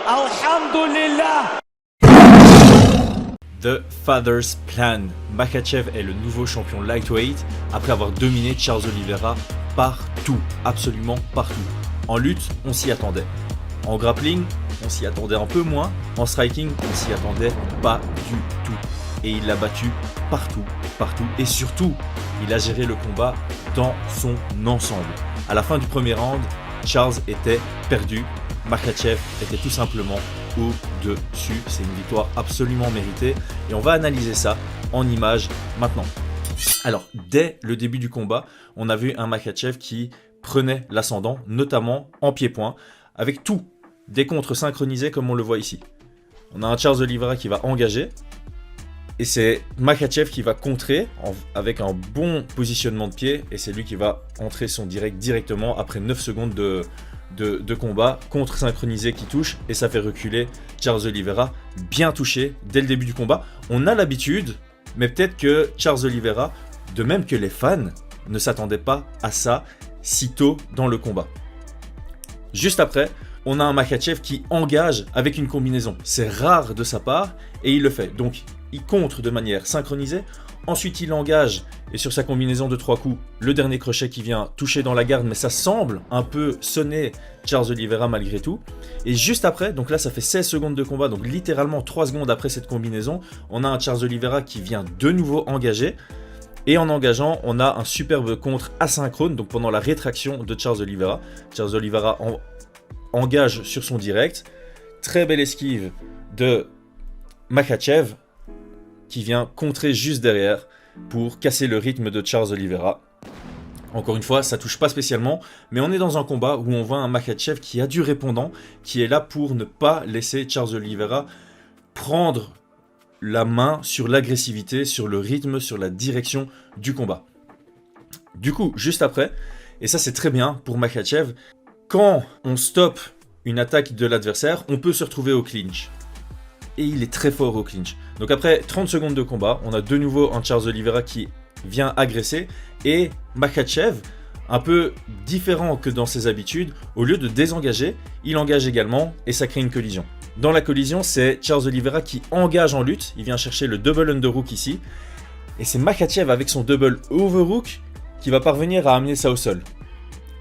Alhamdulillah. The Father's Plan. Makhachev est le nouveau champion lightweight après avoir dominé Charles Oliveira partout, absolument partout. En lutte, on s'y attendait. En grappling, on s'y attendait un peu moins. En striking, on s'y attendait pas du tout. Et il l'a battu partout, partout. Et surtout, il a géré le combat dans son ensemble. À la fin du premier round, Charles était perdu. Makhachev était tout simplement au-dessus. C'est une victoire absolument méritée. Et on va analyser ça en images maintenant. Alors, dès le début du combat, on a vu un Makhachev qui prenait l'ascendant, notamment en pied-point, avec tout, des contres synchronisés comme on le voit ici. On a un Charles Oliveira qui va engager, et c'est Makhachev qui va contrer avec un bon positionnement de pied, et c'est lui qui va entrer son direct directement après 9 secondes de combat, contre synchronisé qui touche, et ça fait reculer Charles Oliveira, bien touché dès le début du combat. On a l'habitude, mais peut-être que Charles Oliveira, de même que les fans, ne s'attendaient pas à ça si tôt dans le combat. Juste après, on a un Makhachev qui engage avec une combinaison. C'est rare de sa part, et il le fait. Donc, il contre de manière synchronisée. Ensuite, il engage, et sur sa combinaison de 3 coups, le dernier crochet qui vient toucher dans la garde, mais ça semble un peu sonner Charles Oliveira malgré tout. Et juste après, donc là ça fait 16 secondes de combat, donc littéralement 3 secondes après cette combinaison, on a un Charles Oliveira qui vient de nouveau engager. Et en engageant, on a un superbe contre asynchrone, donc pendant la rétraction de Charles Oliveira. Charles Oliveira engage sur son direct. Très belle esquive de Makhachev, qui vient contrer juste derrière pour casser le rythme de Charles Oliveira. Encore une fois, ça touche pas spécialement, mais on est dans un combat où on voit un Makhachev qui a du répondant, qui est là pour ne pas laisser Charles Oliveira prendre la main sur l'agressivité, sur le rythme, sur la direction du combat. Du coup, juste après, et ça c'est très bien pour Makhachev, quand on stoppe une attaque de l'adversaire, on peut se retrouver au clinch. Et il est très fort au clinch. Donc après 30 secondes de combat, on a de nouveau un Charles Oliveira qui vient agresser, et Makhachev, un peu différent que dans ses habitudes, au lieu de désengager, il engage également, et ça crée une collision. Dans la collision, c'est Charles Oliveira qui engage en lutte, il vient chercher le double underhook ici, et c'est Makhachev avec son double overhook qui va parvenir à amener ça au sol.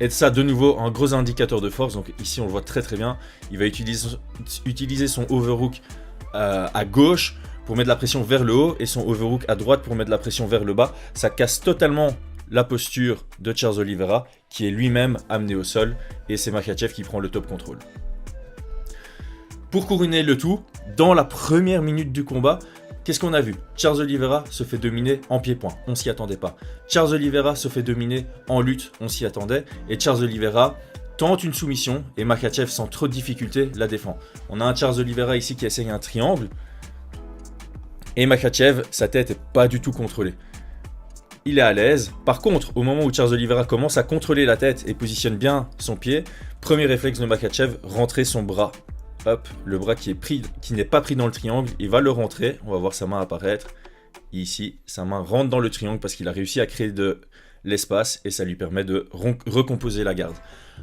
Et ça, de nouveau, un gros indicateur de force, donc ici on le voit très très bien, il va utiliser son overhook à gauche pour mettre la pression vers le haut, et son overhook à droite pour mettre la pression vers le bas. Ça casse totalement la posture de Charles Oliveira, qui est lui-même amené au sol, et c'est Makhachev qui prend le top control. Pour couronner le tout, dans la première minute du combat, qu'est-ce qu'on a vu? Charles Oliveira se fait dominer en pied-point, on s'y attendait pas. Charles Oliveira se fait dominer en lutte, on s'y attendait. Et Charles Oliveira tente une soumission, et Makhachev sans trop de difficulté la défend. On a un Charles Oliveira ici qui essaye un triangle, et Makhachev, sa tête est pas du tout contrôlée. Il est à l'aise. Par contre, au moment où Charles Oliveira commence à contrôler la tête et positionne bien son pied, premier réflexe de Makhachev, rentrer son bras. Hop, le bras qui n'est pas pris dans le triangle, il va le rentrer. On va voir sa main apparaître. Ici, sa main rentre dans le triangle parce qu'il a réussi à créer de l'espace, et ça lui permet de recomposer la garde.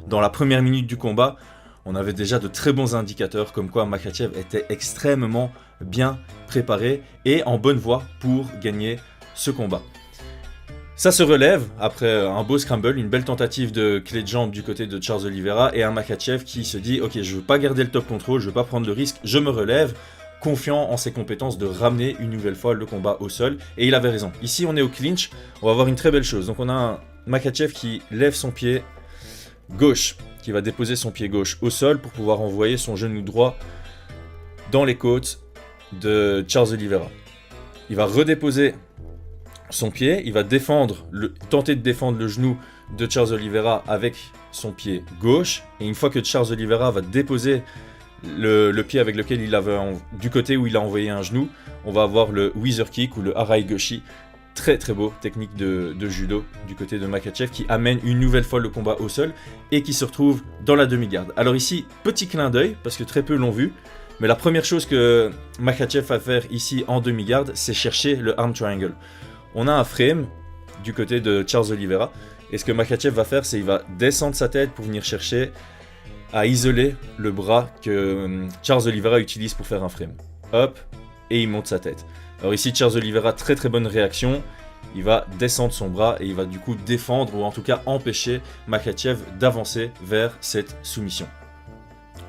Dans la première minute du combat, on avait déjà de très bons indicateurs comme quoi Makhachev était extrêmement bien préparé et en bonne voie pour gagner ce combat. Ça se relève après un beau scramble, une belle tentative de clé de jambe du côté de Charles Oliveira, et un Makhachev qui se dit « Ok, je veux pas garder le top control, je veux pas prendre le risque, je me relève », confiant en ses compétences de ramener une nouvelle fois le combat au sol. Et il avait raison. Ici, on est au clinch, on va voir une très belle chose. Donc on a un Makhachev qui lève son pied gauche, qui va déposer son pied gauche au sol pour pouvoir envoyer son genou droit dans les côtes de Charles Oliveira. Il va redéposer son pied, il va tenter de défendre le genou de Charles Oliveira avec son pied gauche, et une fois que Charles Oliveira va déposer le pied avec lequel il avait du côté où il a envoyé un genou, on va avoir le Whizzer Kick ou le Harai Goshi. Très très beau, technique de judo du côté de Makhachev, qui amène une nouvelle fois le combat au sol et qui se retrouve dans la demi-garde. Alors ici, petit clin d'œil, parce que très peu l'ont vu, mais la première chose que Makhachev va faire ici en demi-garde, c'est chercher le arm triangle. On a un frame du côté de Charles Oliveira, et ce que Makhachev va faire, c'est qu'il va descendre sa tête pour venir chercher à isoler le bras que Charles Oliveira utilise pour faire un frame. Hop, et il monte sa tête. Alors ici, Charles Oliveira, très très bonne réaction. Il va descendre son bras et il va du coup défendre ou en tout cas empêcher Makhachev d'avancer vers cette soumission.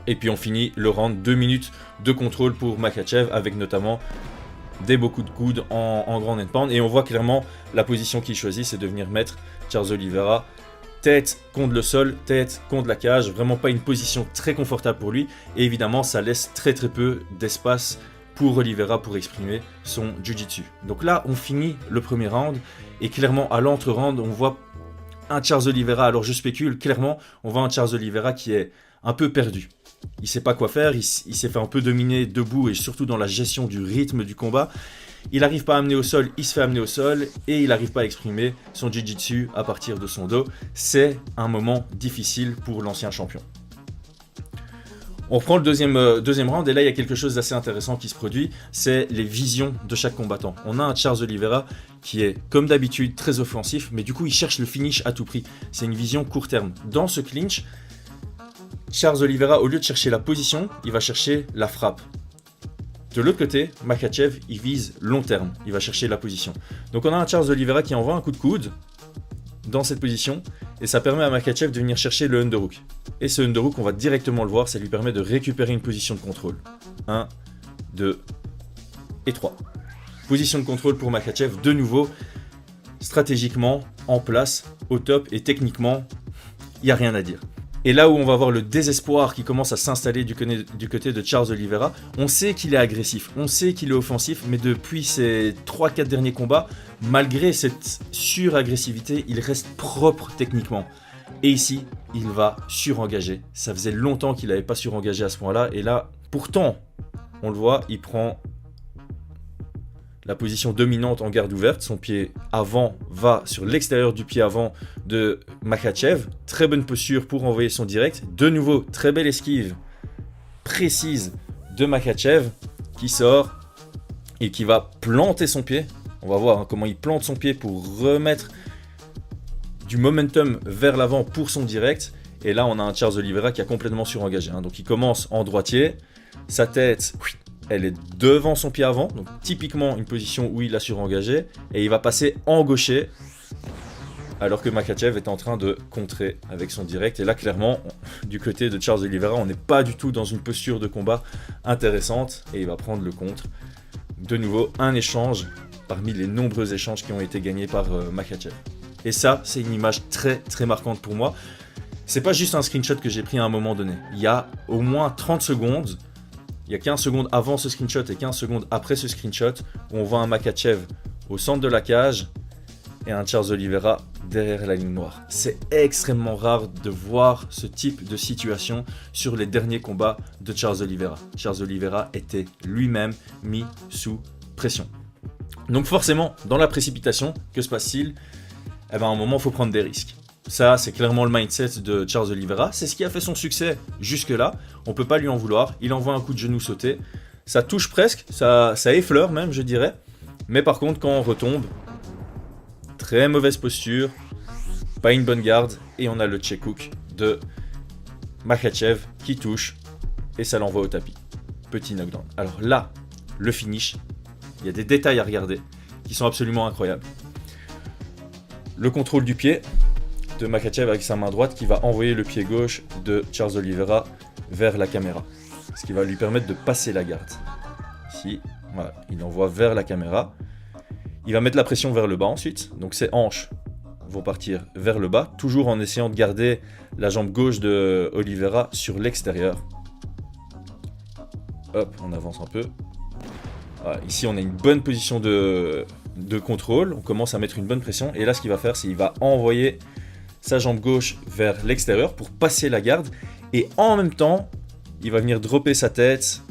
Et puis on finit le round, 2 minutes de contrôle pour Makhachev avec notamment des beaux coups de coude en grand end pound. Et on voit clairement la position qu'il choisit, c'est de venir mettre Charles Oliveira tête contre le sol, tête contre la cage. Vraiment pas une position très confortable pour lui. Et évidemment, ça laisse très très peu d'espace pour Oliveira pour exprimer son jiu-jitsu. Donc là, on finit le premier round. Et clairement, à l'entre-round, on voit un Charles Oliveira. Alors je spécule, clairement, on voit un Charles Oliveira qui est un peu perdu. Il ne sait pas quoi faire, il s'est fait un peu dominer debout et surtout dans la gestion du rythme du combat. Il n'arrive pas à amener au sol, il se fait amener au sol et il n'arrive pas à exprimer son jiu-jitsu à partir de son dos. C'est un moment difficile pour l'ancien champion. On reprend le deuxième round et là il y a quelque chose d'assez intéressant qui se produit, c'est les visions de chaque combattant. On a un Charles Oliveira qui est comme d'habitude très offensif, mais du coup il cherche le finish à tout prix. C'est une vision court terme. Dans ce clinch, Charles Oliveira, au lieu de chercher la position, il va chercher la frappe. De l'autre côté, Makhachev, il vise long terme, il va chercher la position. Donc on a un Charles Oliveira qui envoie un coup de coude dans cette position et ça permet à Makhachev de venir chercher le underhook. Et ce underhook, on va directement le voir, ça lui permet de récupérer une position de contrôle. 1, 2 et 3. Position de contrôle pour Makhachev, de nouveau, stratégiquement, en place, au top et techniquement, il n'y a rien à dire. Et là où on va voir le désespoir qui commence à s'installer du côté de Charles Oliveira, on sait qu'il est agressif, on sait qu'il est offensif, mais depuis ses 3-4 derniers combats, malgré cette suragressivité, il reste propre techniquement. Et ici, il va surengager. Ça faisait longtemps qu'il n'avait pas surengagé à ce point-là, et là, pourtant, on le voit, il prend la position dominante en garde ouverte, son pied avant va sur l'extérieur du pied avant de Makhachev, très bonne posture pour envoyer son direct, de nouveau très belle esquive précise de Makhachev qui sort et qui va planter son pied, on va voir comment il plante son pied pour remettre du momentum vers l'avant pour son direct, et là on a un Charles Oliveira qui a complètement surengagé, donc il commence en droitier, sa tête elle est devant son pied avant, donc typiquement une position où il a surengagé, et il va passer en gaucher, alors que Makhachev est en train de contrer avec son direct. Et là, clairement, du côté de Charles Oliveira, on n'est pas du tout dans une posture de combat intéressante, et il va prendre le contre. De nouveau, un échange parmi les nombreux échanges qui ont été gagnés par Makhachev. Et ça, c'est une image très très marquante pour moi. C'est pas juste un screenshot que j'ai pris à un moment donné. Il y a au moins 30 secondes. Il y a 15 secondes avant ce screenshot et 15 secondes après ce screenshot où on voit un Makhachev au centre de la cage et un Charles Oliveira derrière la ligne noire. C'est extrêmement rare de voir ce type de situation sur les derniers combats de Charles Oliveira. Charles Oliveira était lui-même mis sous pression. Donc forcément, dans la précipitation, que se passe-t-il ? À un moment, il faut prendre des risques. Ça, c'est clairement le mindset de Charles Oliveira. C'est ce qui a fait son succès jusque-là. On ne peut pas lui en vouloir. Il envoie un coup de genou sauté. Ça touche presque, ça effleure même, je dirais. Mais par contre, quand on retombe, très mauvaise posture, pas une bonne garde. Et on a le check hook de Makhachev qui touche. Et ça l'envoie au tapis. Petit knockdown. Alors là, le finish, il y a des détails à regarder qui sont absolument incroyables. Le contrôle du pied de Makhachev avec sa main droite qui va envoyer le pied gauche de Charles Oliveira vers la caméra, ce qui va lui permettre de passer la garde. Ici, voilà, il envoie vers la caméra. Il va mettre la pression vers le bas ensuite, donc ses hanches vont partir vers le bas, toujours en essayant de garder la jambe gauche de Oliveira sur l'extérieur. Hop, on avance un peu. Voilà, ici, on a une bonne position de contrôle, on commence à mettre une bonne pression, et là, ce qu'il va faire, c'est qu'il va envoyer sa jambe gauche vers l'extérieur pour passer la garde, et en même temps, il va venir dropper sa tête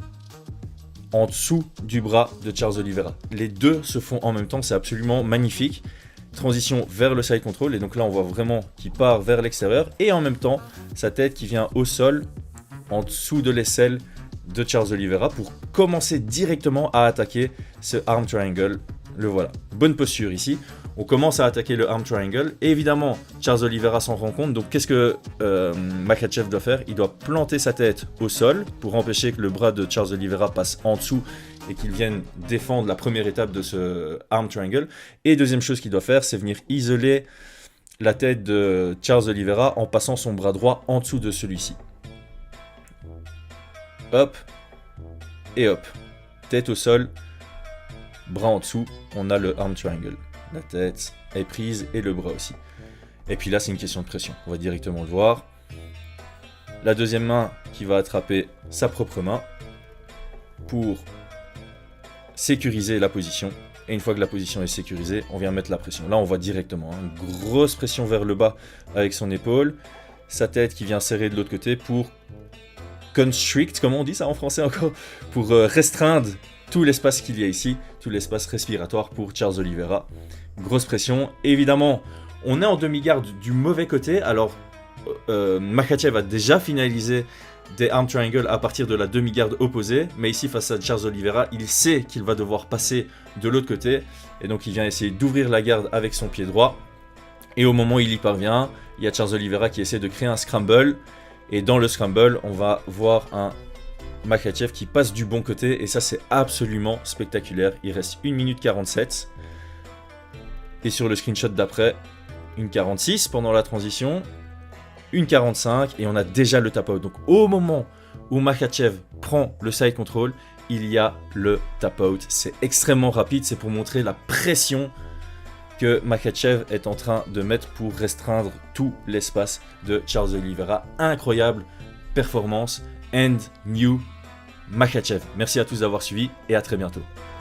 en dessous du bras de Charles Oliveira. Les deux se font en même temps, c'est absolument magnifique. Transition vers le side control, et donc là on voit vraiment qu'il part vers l'extérieur, et en même temps, sa tête qui vient au sol, en dessous de l'aisselle de Charles Oliveira, pour commencer directement à attaquer ce arm triangle. Le voilà. Bonne posture ici. On commence à attaquer le arm triangle. Et évidemment, Charles Oliveira s'en rend compte. Donc qu'est-ce que Makhachev doit faire? Il doit planter sa tête au sol pour empêcher que le bras de Charles Oliveira passe en dessous et qu'il vienne défendre la première étape de ce arm triangle. Et deuxième chose qu'il doit faire, c'est venir isoler la tête de Charles Oliveira en passant son bras droit en dessous de celui-ci. Hop et hop. Tête au sol, bras en dessous, on a le arm triangle. La tête est prise et le bras aussi. Et puis là, c'est une question de pression. On va directement le voir. La deuxième main qui va attraper sa propre main pour sécuriser la position. Et une fois que la position est sécurisée, on vient mettre la pression. Là, on voit directement une grosse pression vers le bas avec son épaule. Sa tête qui vient serrer de l'autre côté pour constrict, comment on dit ça en français encore, pour restreindre tout l'espace qu'il y a ici, tout l'espace respiratoire pour Charles Oliveira. Grosse pression. Évidemment, on est en demi-garde du mauvais côté. Alors, Makhachev a déjà finalisé des arm triangles à partir de la demi-garde opposée. Mais ici, face à Charles Oliveira, il sait qu'il va devoir passer de l'autre côté. Et donc, il vient essayer d'ouvrir la garde avec son pied droit. Et au moment où il y parvient, il y a Charles Oliveira qui essaie de créer un scramble. Et dans le scramble, on va voir un Makhachev qui passe du bon côté. Et ça, c'est absolument spectaculaire. Il reste 1 minute 47. Et sur le screenshot d'après, 1:46 pendant la transition. 1:45 et on a déjà le tap out. Donc au moment où Makhachev prend le side control, il y a le tap out. C'est extrêmement rapide. C'est pour montrer la pression que Makhachev est en train de mettre pour restreindre tout l'espace de Charles Oliveira. Incroyable performance. And new Makhachev. Merci à tous d'avoir suivi et à très bientôt.